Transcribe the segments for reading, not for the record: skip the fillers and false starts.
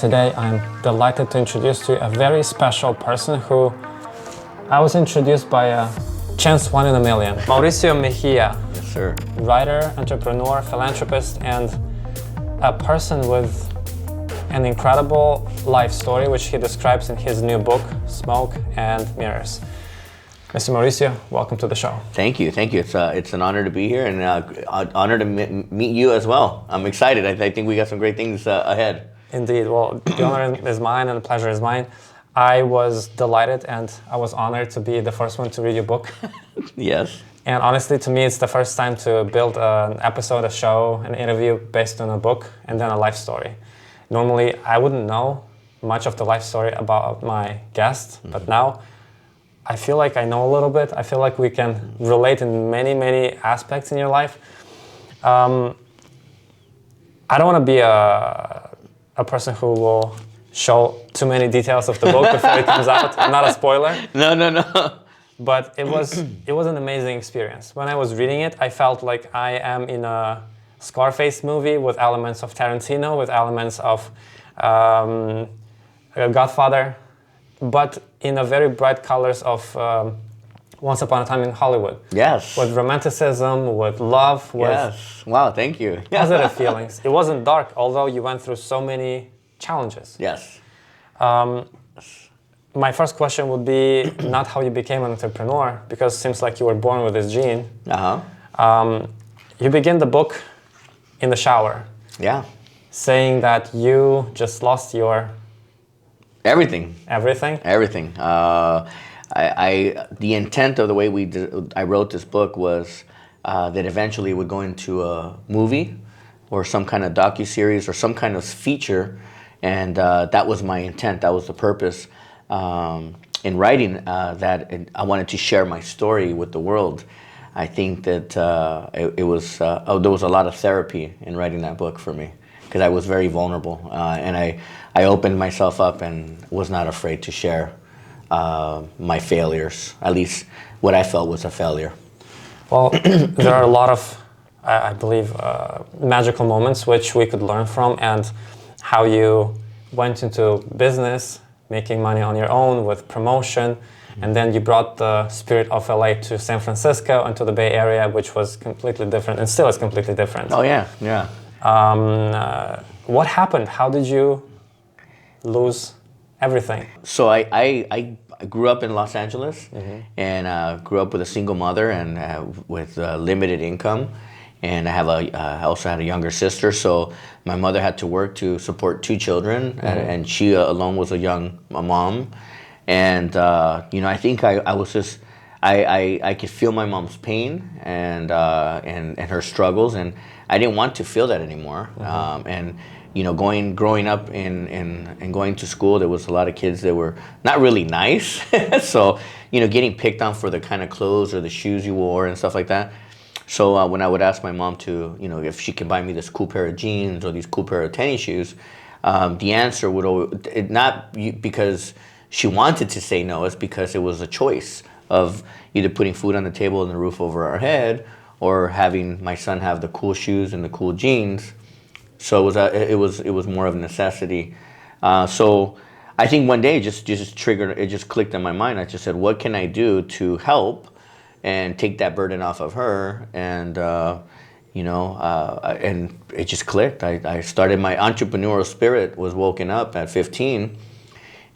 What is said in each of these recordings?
Today I'm delighted to introduce to you a very special person who I was introduced by a chance one in a million. Mauricio Mejia. Yes, sir. Writer, entrepreneur, philanthropist, and a person with an incredible life story which he describes in his new book, Smoke and Mirrors. Mr. Mauricio, welcome to the show. Thank you. It's an honor to be here, and an honor to meet you as well. I'm excited. I think we got some great things ahead. Indeed. Well, the honor is mine and the pleasure is mine. I was delighted and I was honored to be the first one to read your book. Yes. And honestly, to me, it's the first time to build an episode, a show, an interview based on a book and then a life story. Normally, I wouldn't know much of the life story about my guest, but now I feel like I know a little bit. I feel like we can relate in many, many aspects in your life. I don't want to be a person who will show too many details of the book before it comes out. I'm not a spoiler. No. But it was an amazing experience. When I was reading it, I felt like I am in a Scarface movie with elements of Tarantino, with elements of Godfather, but in a very bright colors of Once Upon a Time in Hollywood. Yes. With romanticism, with love, with yes. Wow, thank you. positive feelings. It wasn't dark, although you went through so many challenges. Yes. My first question would be not how you became an entrepreneur, because it seems like you were born with this gene. You begin the book in the shower. Yeah. Saying that you just lost your... Everything. Everything? Everything. The intent of the way I wrote this book was that eventually it would go into a movie or some kind of docuseries or some kind of feature, and that was my intent. That was the purpose in writing that. I wanted to share my story with the world. I think that there was a lot of therapy in writing that book for me, because I was very vulnerable, and I opened myself up and was not afraid to share my failures, at least what I felt was a failure. Well, there are a lot of, I believe, magical moments which we could learn from, and how you went into business, making money on your own with promotion, and then you brought the spirit of LA to San Francisco and to the Bay Area, which was completely different and still is completely different. Oh, yeah. What happened? How did you lose everything? So I grew up in Los Angeles, and grew up with a single mother and with limited income. And I also had a younger sister, so my mother had to work to support two children, and she alone was a young mom. And I think I was just I could feel my mom's pain and her struggles, and I didn't want to feel that anymore. And growing up and going to school, there was a lot of kids that were not really nice. So getting picked on for the kind of clothes or the shoes you wore and stuff like that. So when I would ask my mom to, if she could buy me this cool pair of jeans or these cool pair of tennis shoes, the answer would always, not because she wanted to say no, it's because it was a choice of either putting food on the table and the roof over our head, or having my son have the cool shoes and the cool jeans. So it was more of a necessity. So I think one day it just triggered, it just clicked in my mind. I just said, what can I do to help and take that burden off of her? And and it just clicked. I started, my entrepreneurial spirit was woken up at 15,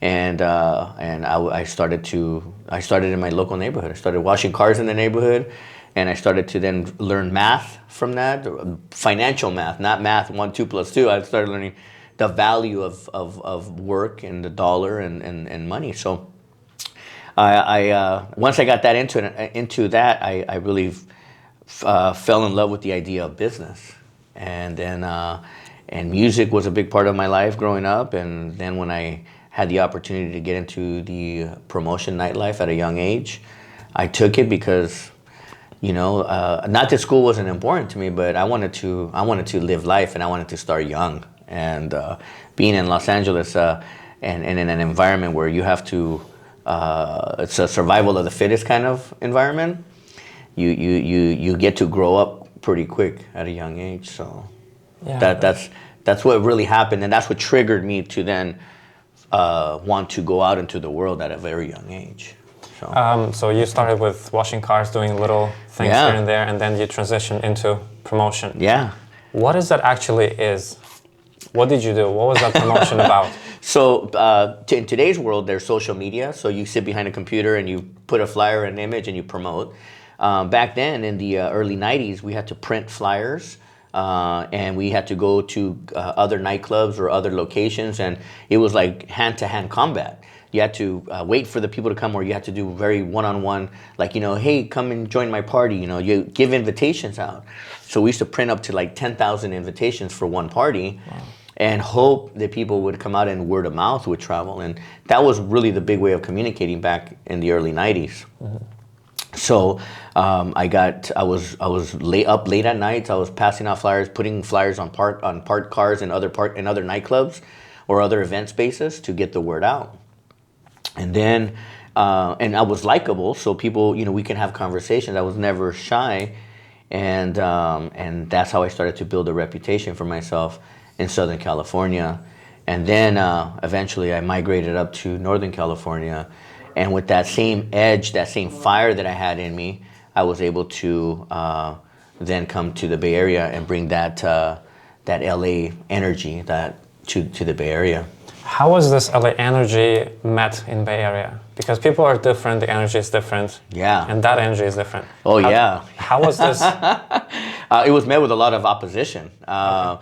and I started in my local neighborhood. I started washing cars in the neighborhood, and I started to then learn math from that, financial math, not math 1, 2 + 2. I started learning the value of work and the dollar and money. So I once I got that into that, I really fell in love with the idea of business, and then and music was a big part of my life growing up. And then when I had the opportunity to get into the promotion nightlife at a young age, I took it because not that school wasn't important to me, but I wanted to live life, and I wanted to start young. And being in Los Angeles and in an environment where you have to, it's a survival of the fittest kind of environment, you get to grow up pretty quick at a young age. So yeah, That's what really happened, and that's what triggered me to then want to go out into the world at a very young age. So you started with washing cars, doing little things Yeah. here and there, and then you transitioned into promotion. Yeah. What is that actually is? What did you do? What was that promotion about? So in today's world, there's social media. So you sit behind a computer and you put a flyer, an image, and you promote. Back then, in the early 90s, we had to print flyers. And we had to go to other nightclubs or other locations, and it was like hand-to-hand combat. You had to wait for the people to come, or you had to do very one-on-one, like, hey, come and join my party. You give invitations out. So we used to print up to like 10,000 invitations for one party. Wow. And hope that people would come out and word of mouth would travel. And that was really the big way of communicating back in the early 90s. Mm-hmm. So I was up late at night. I was passing out flyers, putting flyers on parked cars and other nightclubs or other event spaces to get the word out. And then and I was likable, so people, we can have conversations. I was never shy, and that's how I started to build a reputation for myself in Southern California. And then eventually I migrated up to Northern California. And with that same edge, that same fire that I had in me, I was able to then come to the Bay Area and bring that LA energy to the Bay Area. How was this LA energy met in Bay Area? Because people are different, the energy is different. Yeah. And that energy is different. Oh, yeah. How was this? It was met with a lot of opposition. Okay.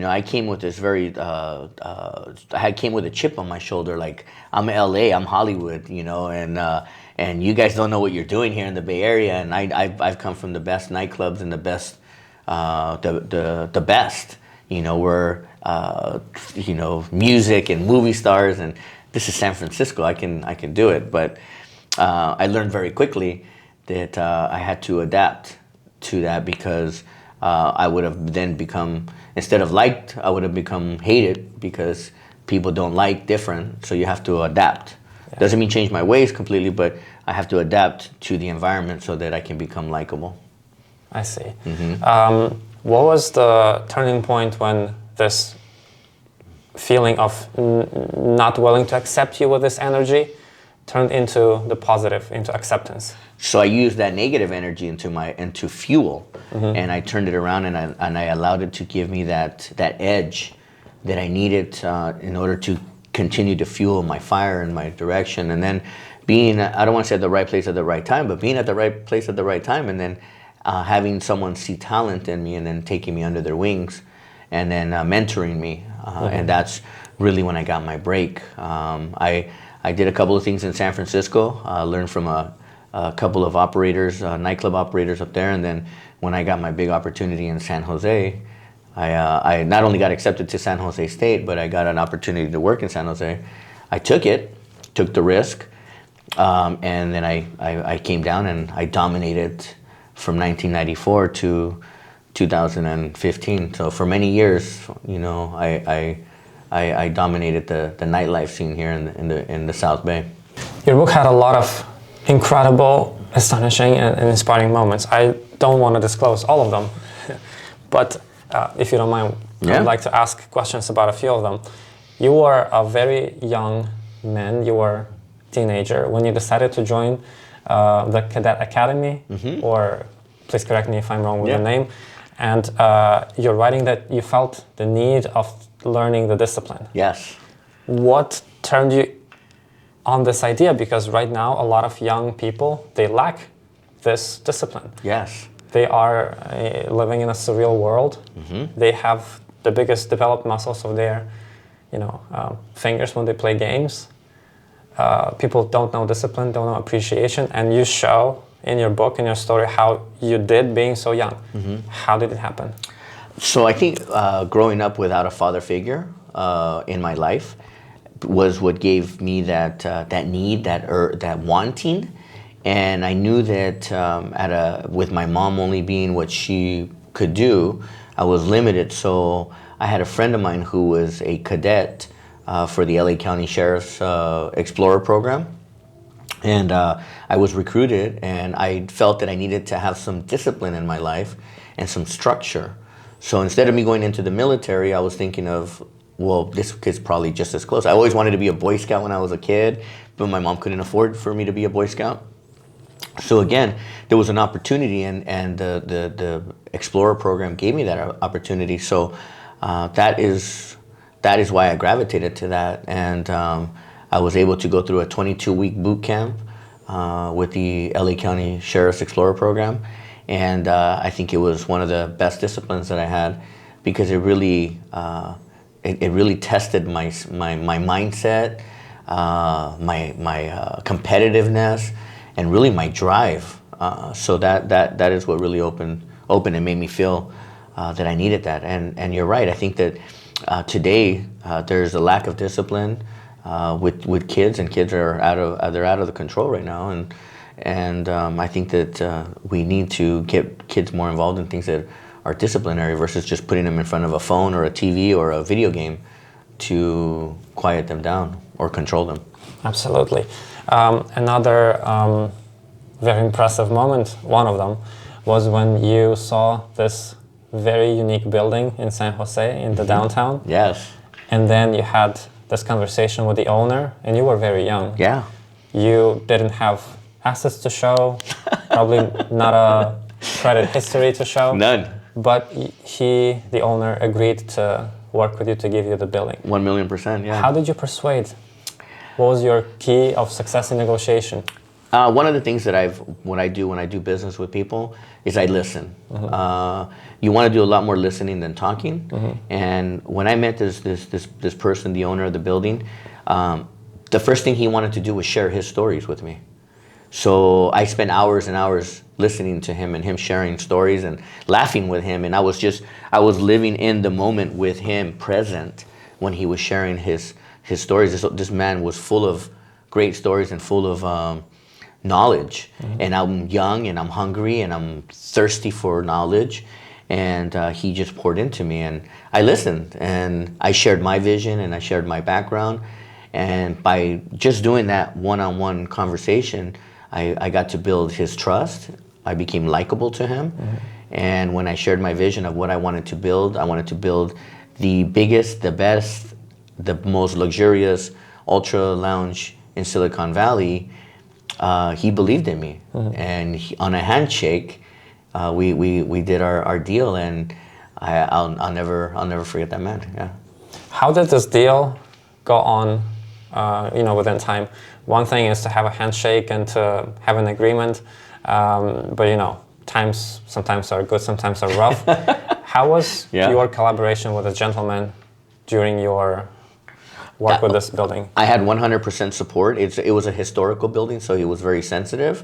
I came with this I came with a chip on my shoulder, like, I'm LA, I'm Hollywood, and you guys don't know what you're doing here in the Bay Area, and I've come from the best nightclubs and the best, the best, we're, music and movie stars, and this is San Francisco, I can do it, but I learned very quickly that I had to adapt to that, because I would have then become, instead of liked, I would have become hated, because people don't like different, so you have to adapt. Yeah. Doesn't mean change my ways completely, but I have to adapt to the environment so that I can become likable. I see. Mm-hmm. What was the turning point when this feeling of not willing to accept you with this energy turned into the positive, into acceptance? So I used that negative energy into fuel, mm-hmm. and I turned it around, and I allowed it to give me that edge that I needed in order to continue to fuel my fire and my direction. And then being, I don't want to say at the right place at the right time, but being at the right place at the right time, and then having someone see talent in me and then taking me under their wings and then mentoring me. Mm-hmm. And that's really when I got my break. I did a couple of things in San Francisco, learned from a couple of operators, nightclub operators up there, and then when I got my big opportunity in San Jose, I not only got accepted to San Jose State, but I got an opportunity to work in San Jose. I took the risk, and then I came down and I dominated from 1994 to 2015. So for many years, I dominated the nightlife scene here in the South Bay. Your book had a lot of incredible, astonishing, and inspiring moments. I don't want to disclose all of them, but if you don't mind, yeah. I'd like to ask questions about a few of them. You were a very young man. You were a teenager when you decided to join the Cadet Academy, mm-hmm. or please correct me if I'm wrong with the name. And you're writing that you felt the need of learning the discipline. Yes. What turned you on this idea? Because right now, a lot of young people, they lack this discipline. Yes. They are living in a surreal world. Mm-hmm. They have the biggest developed muscles of their, fingers when they play games. People don't know discipline, don't know appreciation, and you show in your book, in your story, how you did being so young. Mm-hmm. How did it happen? So I think growing up without a father figure in my life was what gave me that need, that wanting, and I knew that with my mom only being what she could do, I was limited. So I had a friend of mine who was a cadet for the LA County Sheriff's Explorer program, and I was recruited, and I felt that I needed to have some discipline in my life and some structure. So instead of me going into the military, I was thinking of, well, this kid's probably just as close. I always wanted to be a Boy Scout when I was a kid, but my mom couldn't afford for me to be a Boy Scout. So again, there was an opportunity, and the Explorer program gave me that opportunity. So that is why I gravitated to that, and I was able to go through a 22-week boot camp with the LA County Sheriff's Explorer program, and I think it was one of the best disciplines that I had, because it really tested my mindset, my competitiveness, and really my drive. So that is what really opened and made me feel that I needed that. And you're right. I think that today there's a lack of discipline with kids, and kids are out of the control right now. And I think that we need to get kids more involved in things that are disciplinary versus just putting them in front of a phone or a TV or a video game to quiet them down or control them. Absolutely. Another very impressive moment, one of them, was when you saw this very unique building in San Jose in the downtown. Yes. And then you had this conversation with the owner, and you were very young. Yeah. You didn't have assets to show, probably not a credit history to show. None. But the owner, agreed to work with you to give you the building. 1,000,000%, yeah. How did you persuade? What was your key of success in negotiation? One of the things that when I do business with people is I listen. You want to do a lot more listening than talking. And when I met this person, the owner of the building, the first thing he wanted to do was share his stories with me. So I spent hours and hours listening to him and him sharing stories and laughing with him. And I was living in the moment with him, present when he was sharing his stories. This man was full of great stories and full of knowledge. And I'm young and I'm hungry and I'm thirsty for knowledge. And he just poured into me, and I listened, and I shared my vision and I shared my background. And by just doing that one-on-one conversation, I got to build his trust. I became likable to him. And when I shared my vision of what I wanted to build the biggest, the best, the most luxurious ultra lounge in Silicon Valley, he believed in me. And on a handshake, we did our deal, and I'll never forget that man. Yeah. How did this deal go on? Within time. One thing is to have a handshake and to have an agreement, but times sometimes are good, sometimes are rough. How was your collaboration with a gentleman during your work with this building? I had 100% support. It was a historical building, so he was very sensitive.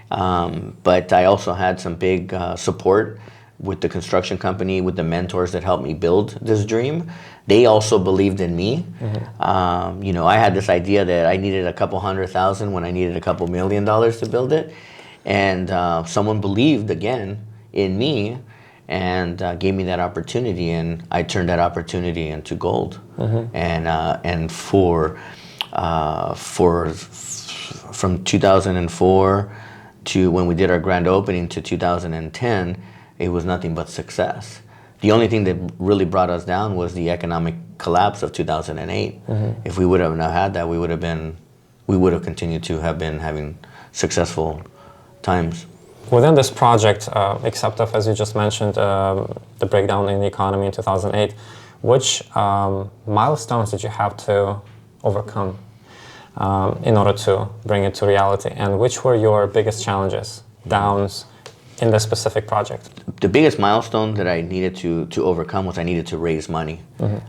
But I also had some big support with the construction company, with the mentors that helped me build this dream. They also believed in me. I had this idea that I needed a couple $100,000 when I needed a couple $1 million to build it. And someone believed again in me and gave me that opportunity, and I turned that opportunity into gold. And from 2004 to when we did our grand opening to 2010, it was nothing but success. The only thing that really brought us down was the economic collapse of 2008. If we would have not had that, we would have continued to have been having successful times. Within this project, except of, as you just mentioned, the breakdown in the economy in 2008, which milestones did you have to overcome in order to bring it to reality? And which were your biggest challenges, downs, in this specific project? The biggest milestone that I needed to overcome was I needed to raise money.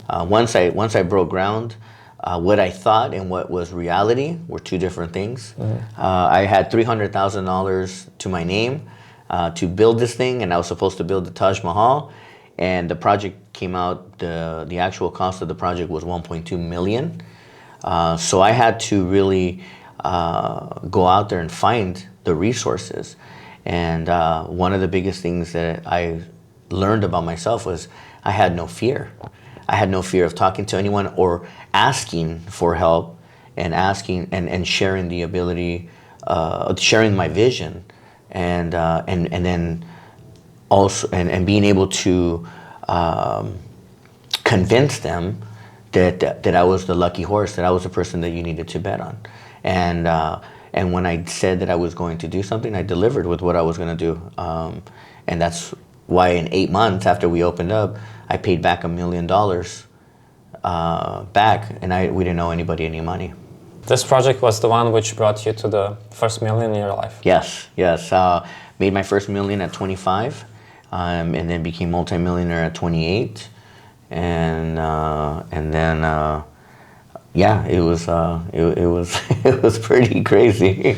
Once I broke ground, what I thought and what was reality were two different things. I had $300,000 to my name to build this thing, and I was supposed to build the Taj Mahal. And the project came out, the actual cost of the project was $1.2 million. So I had to really go out there and find the resources. And one of the biggest things that I learned about myself was I had no fear. I had no fear of talking to anyone or asking for help and sharing the ability, sharing my vision, and then also and being able to convince them that I was the lucky horse, that I was the person that you needed to bet on. And when I said that I was going to do something, I delivered with what I was going to do. And that's why in 8 months after we opened up, I paid back $1 million back, and we didn't owe anybody any money. This project was the one which brought you to the first million in your life. Yes. Made my first million at 25, and then became multimillionaire at 28, and then it was it was pretty crazy.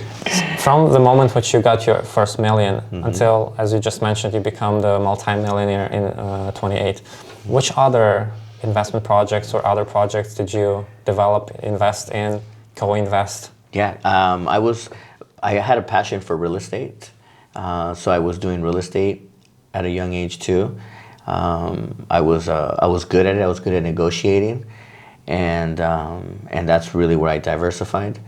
From the moment which you got your first million until, as you just mentioned, you become the multimillionaire in 28, which other investment projects or other projects did you develop, invest in, co-invest? Yeah, I had a passion for real estate, so I was doing real estate at a young age too. I was good at it. I was good at negotiating, and that's really where I diversified,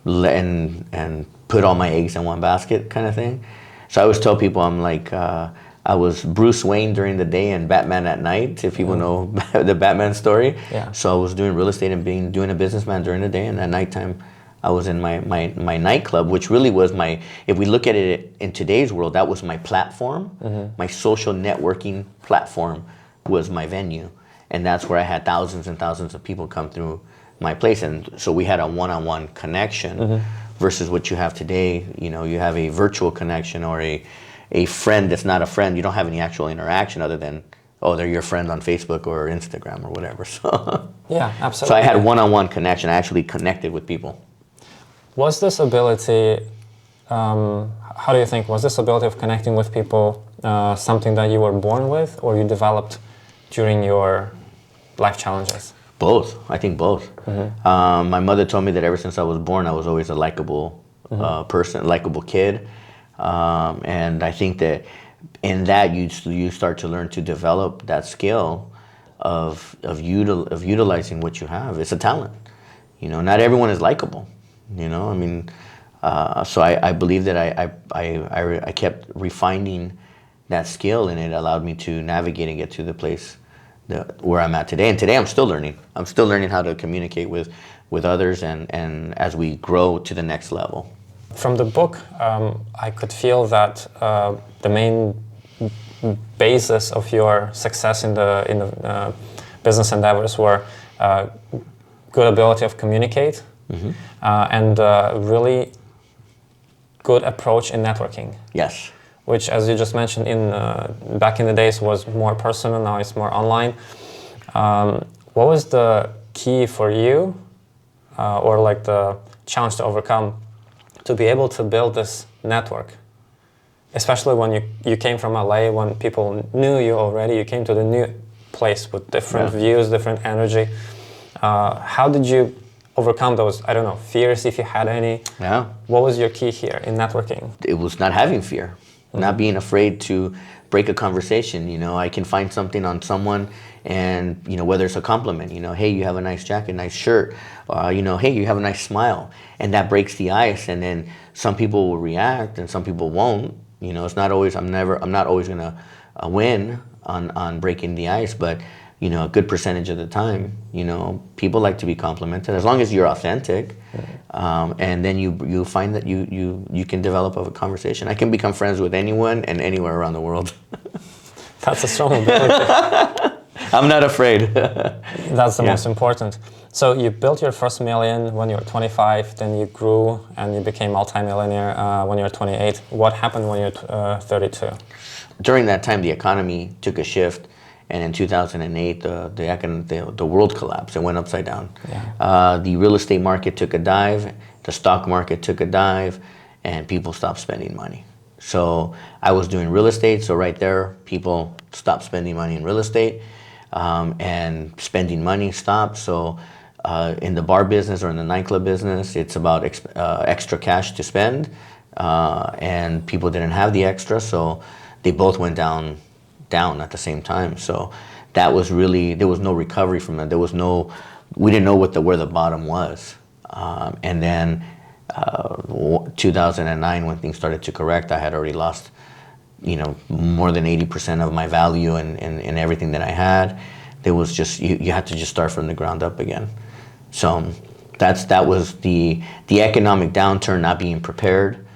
and put all my eggs in one basket, kind of thing. So I always tell people I'm like I was Bruce Wayne during the day and Batman at night, if people know the Batman story. Yeah. So I was doing real estate and doing a businessman during the day, and at nighttime I was in my nightclub, which really was if we look at it in today's world, that was my platform. My social networking platform was my venue. And that's where I had thousands and thousands of people come through my place. And so we had a one-on-one connection versus what you have today. You know, you have a virtual connection or a friend that's not a friend. You don't have any actual interaction other than, oh, they're your friend on Facebook or Instagram or whatever. So yeah, absolutely. So I had one-on-one connection. I actually connected with people. Was this ability, how do you think, was this ability of connecting with people something that you were born with or you developed during your life challenges? Both. I think both. My mother told me that ever since I was born, I was always a likable person, likable kid. And I think that in that you start to learn to develop that skill of utilizing what you have. It's a talent. You know, not everyone is likable. You know, I mean, so I believe that I kept refining that skill, and it allowed me to navigate and get to the place where I'm at today. And today I'm still learning. I'm still learning how to communicate with others and as we grow to the next level. From the book, I could feel that the main basis of your success in the business endeavors were good ability of communicate and really good approach in networking. Yes. Which, as you just mentioned, back in the days was more personal. Now it's more online. What was the key for you, or like the challenge to overcome, to be able to build this network? Especially when you came from LA, when people knew you already, you came to the new place with different views, different energy. How did you overcome those, I don't know, fears, if you had any? Yeah. What was your key here in networking? It was not having fear. Not being afraid to break a conversation. You know, I can find something on someone, and you know, whether it's a compliment, you know, hey, you have a nice jacket, nice shirt, you know, hey, you have a nice smile, and that breaks the ice. And then some people will react, and some people won't. You know, it's not always. I'm not always gonna win on breaking the ice, but you know, a good percentage of the time, you know, people like to be complimented as long as you're authentic. And then you find that you can develop a conversation. I can become friends with anyone and anywhere around the world. That's a strong ability. I'm not afraid. That's the most important. So you built your first million when you were 25, then you grew and you became multimillionaire when you were 28. What happened when you were 32? During that time, the economy took a shift. And in 2008, the world collapsed. It went upside down. Yeah. The real estate market took a dive. The stock market took a dive. And people stopped spending money. So I was doing real estate. So right there, people stopped spending money in real estate. And spending money stopped. So in the bar business or in the nightclub business, it's about extra cash to spend. And people didn't have the extra. So they both went down at the same time. So that was really, there was no recovery from that. We didn't know where the bottom was. And then 2009, when things started to correct, I had already lost more than 80% of my value and everything that I had. There was just, you had to just start from the ground up again. So that was the economic downturn, not being prepared,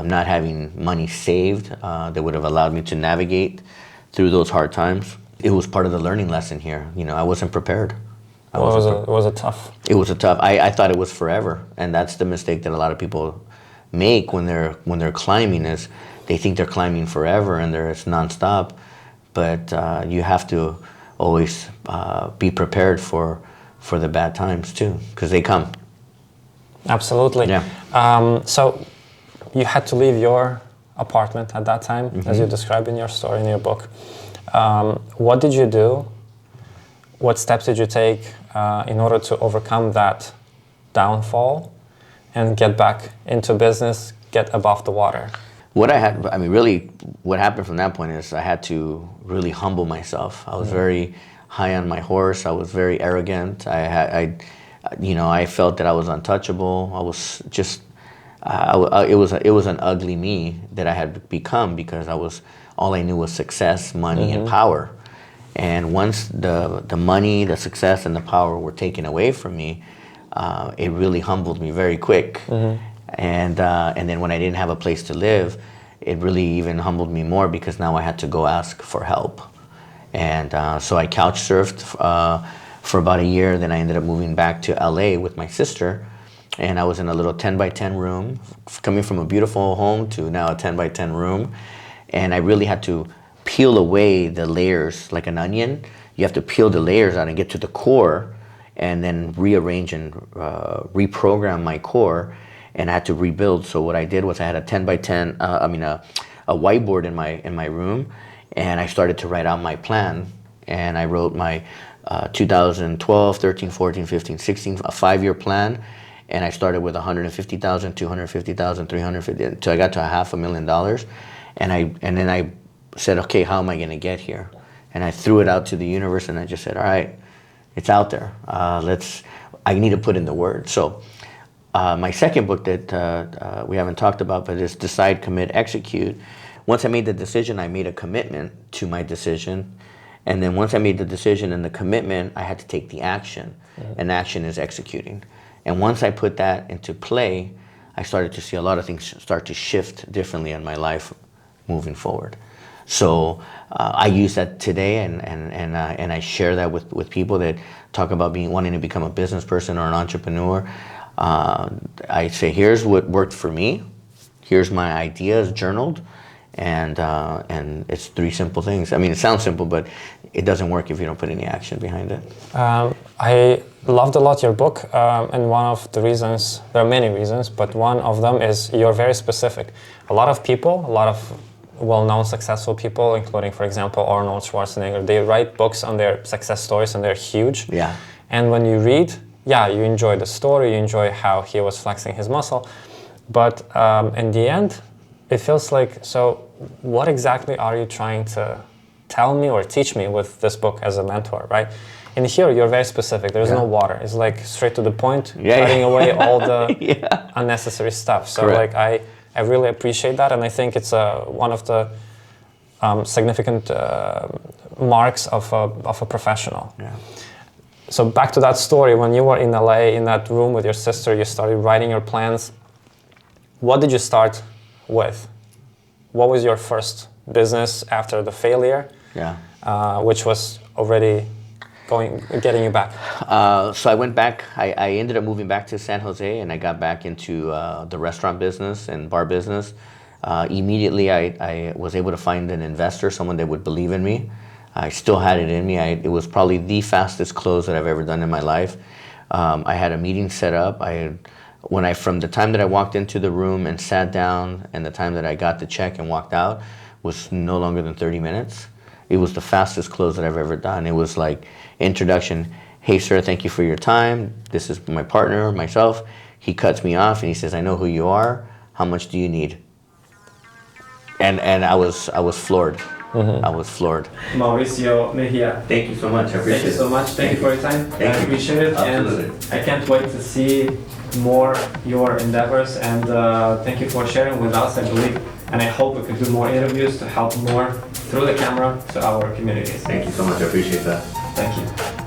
not having money saved that would have allowed me to navigate through those hard times. It was part of the learning lesson here. I wasn't prepared. Was it tough? It was a tough. I thought it was forever, and that's the mistake that a lot of people make when they're climbing, is they think they're climbing forever and it's nonstop. But you have to always be prepared for the bad times too, because they come. Absolutely. Yeah. So you had to leave your apartment at that time, as you describe in your story, in your book. What did you do? What steps did you take in order to overcome that downfall and get back into business, get above the water? What happened from that point is I had to really humble myself. I was very high on my horse. I was very arrogant. I felt that I was untouchable. I was just, it was an ugly me that I had become, because all I knew was success, money, and power. And once the money, the success, and the power were taken away from me, it really humbled me very quick. And then when I didn't have a place to live, it really even humbled me more, because now I had to go ask for help. And so I couch surfed for about a year. Then I ended up moving back to LA with my sister. And I was in a little 10 by 10 room, coming from a beautiful home to now a 10 by 10 room. And I really had to peel away the layers like an onion. You have to peel the layers out and get to the core, and then rearrange and reprogram my core. And I had to rebuild. So what I did was I had a 10 by 10, a whiteboard in my room, and I started to write out my plan. And I wrote my 2012, 13, 14, 15, 16, a 5-year plan. And I started with 150,000, 250,000, 350, until I got to $500,000. And then I said, okay, how am I going to get here? And I threw it out to the universe, and I just said, all right, it's out there. I need to put in the word. So my second book that we haven't talked about, but is Decide, Commit, Execute. Once I made the decision, I made a commitment to my decision. And then once I made the decision and the commitment, I had to take the action. And action is executing. And once I put that into play, I started to see a lot of things start to shift differently in my life moving forward. So I use that today, and I share that with people that talk about wanting to become a business person or an entrepreneur. I say, here's what worked for me. Here's my ideas journaled, and it's 3 simple things. I mean, it sounds simple, but it doesn't work if you don't put any action behind it. I loved a lot your book, and one of the reasons, there are many reasons, but one of them is you're very specific. A lot of well-known successful people, including, for example, Arnold Schwarzenegger, they write books on their success stories, and they're huge. Yeah. And when you read, you enjoy the story, you enjoy how he was flexing his muscle, but in the end, it feels like, so what exactly are you trying to tell me or teach me with this book as a mentor, right? And here, you're very specific. There's no water. It's like straight to the point, cutting away all the unnecessary stuff. So Correct. like, I really appreciate that, and I think it's one of the significant marks of a professional. Yeah. So back to that story, when you were in LA, in that room with your sister, you started writing your plans. What did you start with? What was your first business after the failure? Yeah. Which was already getting you back? So I went back. I ended up moving back to San Jose, and I got back into the restaurant business and bar business. Immediately, I was able to find an investor, someone that would believe in me. I still had it in me. It was probably the fastest close that I've ever done in my life. I had a meeting set up. From the time that I walked into the room and sat down, and the time that I got the check and walked out, was no longer than 30 minutes. It was the fastest close that I've ever done. It was like introduction. Hey, sir, thank you for your time. This is my partner, myself. He cuts me off and he says, I know who you are. How much do you need? And I was floored. I was floored. Mauricio Mejia. Thank you so much. I appreciate it. Thank you so much. Thank you for your time. Thank I you. appreciate it. Absolutely. And I can't wait to see more your endeavors. And thank you for sharing with us. I believe And I hope we could do more interviews to help more through the camera to our communities. Thank you so much. I appreciate that. Thank you.